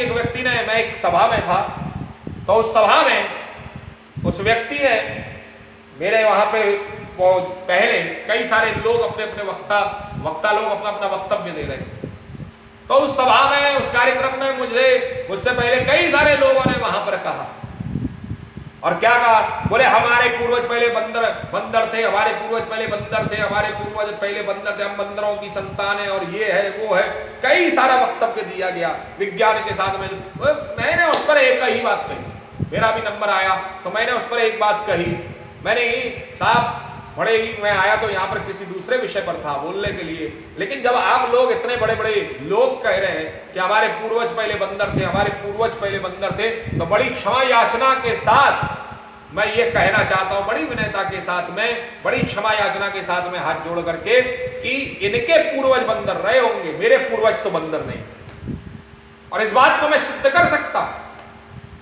एक व्यक्ति ने, मैं एक सभा में था, तो उस सभा में उस व्यक्ति ने मेरे वहां पे वो पहले कई सारे लोग अपने अपने वक्ता लोग अपना अपना वक्तव्य दे रहे थे। तो उस सभा में, उस कार्यक्रम में मुझसे पहले कई सारे लोगों ने वहां पर कहा, और क्या कहा, बोले हमारे पूर्वज पहले बंदर थे, हमारे पूर्वज पहले बंदर थे, हमारे पूर्वज पहले बंदर थे, हम बंदरों की संतान है, और ये है वो है, कई सारा वक्तव्य दिया गया विज्ञान के साथ में। मैंने उस पर एक ही बात कही, मेरा भी नंबर आया तो मैंने उस पर एक बात कही, मैंने साहब बड़े ही, मैं आया तो यहाँ पर किसी दूसरे विषय पर था बोलने के लिए, लेकिन जब आप लोग इतने बड़े बड़े लोग कह रहे हैं कि हमारे पूर्वज पहले बंदर थे, हमारे पूर्वज पहले बंदर थे, तो बड़ी क्षमा याचना के साथ मैं ये कहना चाहता हूं, बड़ी विनयता के साथ में, बड़ी क्षमा याचना के साथ में हाथ जोड़ करके, कि इनके पूर्वज बंदर रहे होंगे, मेरे पूर्वज तो बंदर नहीं थे। और इस बात को मैं सिद्ध कर सकता हूं,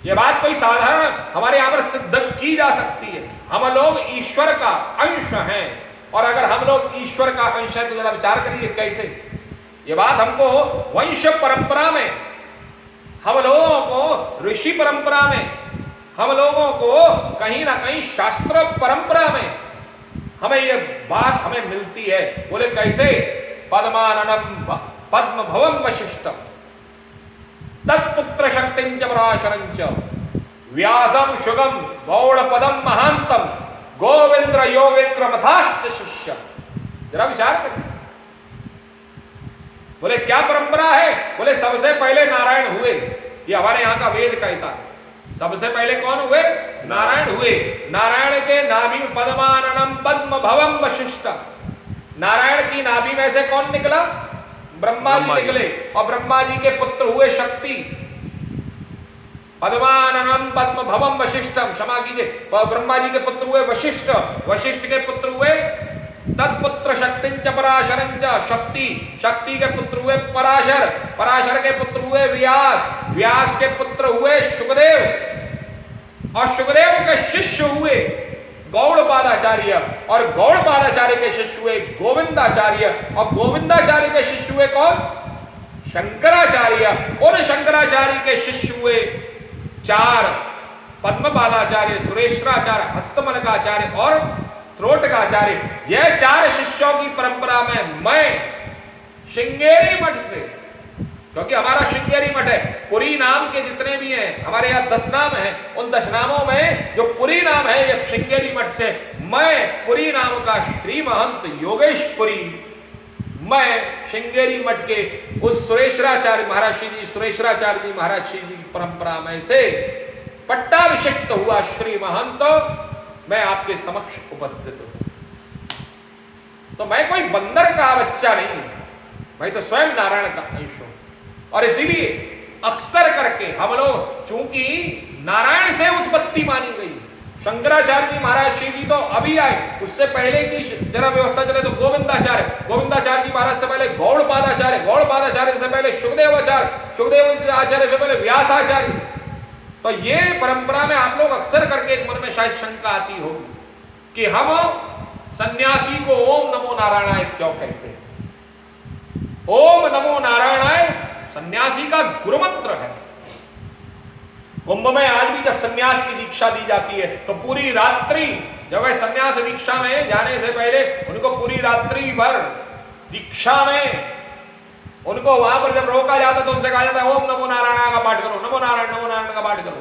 यह बात कोई साधारण हमारे यहां पर सिद्ध की जा सकती है। हम लोग ईश्वर का अंश हैं, और अगर हम लोग ईश्वर का अंश है तो जरा विचार करिए कैसे। यह बात हमको वंश परंपरा में, हम लोगों को ऋषि परंपरा में, हम लोगों को कहीं ना कहीं शास्त्र परंपरा में हमें यह बात हमें मिलती है। बोले कैसे, पद्माननम पद्म भवम वशिष्ठम तत्पुत्र शक्तिंच पराशरंच व्यासम शुगम गौड़पदम महांतम गोविंद्र योगेंद्र मथास्य शिष्य। जरा विचार करिए, बोले क्या परंपरा है, बोले सबसे पहले नारायण हुए, ये हमारे यहां का वेद कहता है। सबसे पहले कौन हुए, नारायण हुए। नारायण के नाभि में पद्माननम पद्म भवम वशिष्ठ, नारायण की नाभि में से कौन निकला, ब्रह्मा जी निकले, और ब्रह्मा जी के पुत्र हुए शक्ति। पद्माननम पद्म भवम वशिष्ठम, क्षमा कीजिए, ब्रह्मा जी के पुत्र हुए वशिष्ठ, वशिष्ठ के पुत्र हुए तत्पुत्र शक्तिंच पराशरंच, शक्ति, शक्ति के पुत्र हुए पराशर, पराशर के पुत्र हुए व्यास, व्यास के पुत्र हुए शुकदेव, और शुकदेव के शिष्य हुए गौड़पादाचार्य, और गौड़पादाचार्य के शिष्य हुए गोविंदाचार्य, और गोविंदाचार्य के शिष्य हुए कौन, शंकराचार्य, उन शंकराचार्य के शिष्य हुए चार, पद्मपादाचार्य, सुरेश्वराचार्य, हस्तमलकाचार्य और त्रोटकाचार्य। यह चार शिष्यों की परंपरा में मैं श्रृंगेरी मठ से, क्योंकि हमारा श्रृंगेरी मठ है, पुरी नाम के जितने भी हैं, हमारे यहाँ 10 नाम हैं, उन 10 नामों में जो पुरी नाम है ये श्रृंगेरी मठ से, मैं पुरी नाम का श्री महंत योगेशपुरी, मैं श्रृंगेरी मठ के उस सुरेश्वराचार्य महाराज जी, सुरेश्वराचार्य जी महाराज जी की परंपरा में से पट्टाभिषिक्त हुआ श्री महंत मैं आपके समक्ष उपस्थित हूं। तो मैं कोई बंदर का बच्चा नहीं हूं, मैं तो स्वयं नारायण का अंश हूं। और इसीलिए अक्सर करके हम लोग, चूंकि नारायण से उत्पत्ति मानी गई, शंकराचार्य जी महाराज श्री जी तो अभी आए, उससे पहले की जरा व्यवस्था चले तो गोविंदाचार्य, गोविंदाचार्य जी महाराज से पहले गौड़पादाचार्य, गौड़पादाचार्य से पहले सुखदेवाचार्य, सुखदेवाचार्य से पहले व्यासाचार्य। तो ये परंपरा में आप लोग अक्सर करके एक मन में शायद शंका आती होगी कि हम सन्यासी को ओम नमो नारायणाय क्यों कहते हैं। ओम नमो नारायणाय सन्यासी का गुरु मंत्र है। कुंभ में आज भी जब सन्यास की दीक्षा दी जाती है तो पूरी रात्रि, जब वह सन्यास दीक्षा में जाने से पहले उनको पूरी रात्रि भर दीक्षा में उनको वहां पर जब रोका जाता तो उनसे कहा जाता है ओम नमो नारायण का पाठ करो, नमो नारायण का पाठ करो।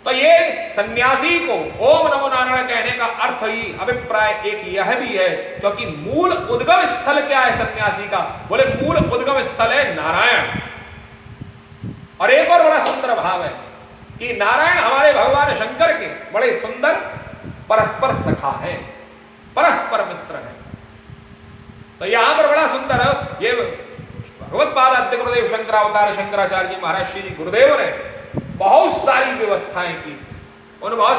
तो ये सन्यासी को ओम नमो नारायण कहने का अर्थ ही अभिप्राय एक यह भी है, क्योंकि मूल उद्गम स्थल क्या है सन्यासी का, बोले मूल उद्गम स्थल है नारायण। और एक और बड़ा सुंदर भाव है कि नारायण हमारे भगवान शंकर के बड़े सुंदर परस्पर सखा है, परस्पर मित्र है। तो यहां पर बड़ा सुंदर है, ये भगवत्पाद आद्य गुरुदेव शंकरावतार शंकराचार्य जी महाराज श्री गुरुदेव ने बहुत सारी व्यवस्थाएं की। उन बहुत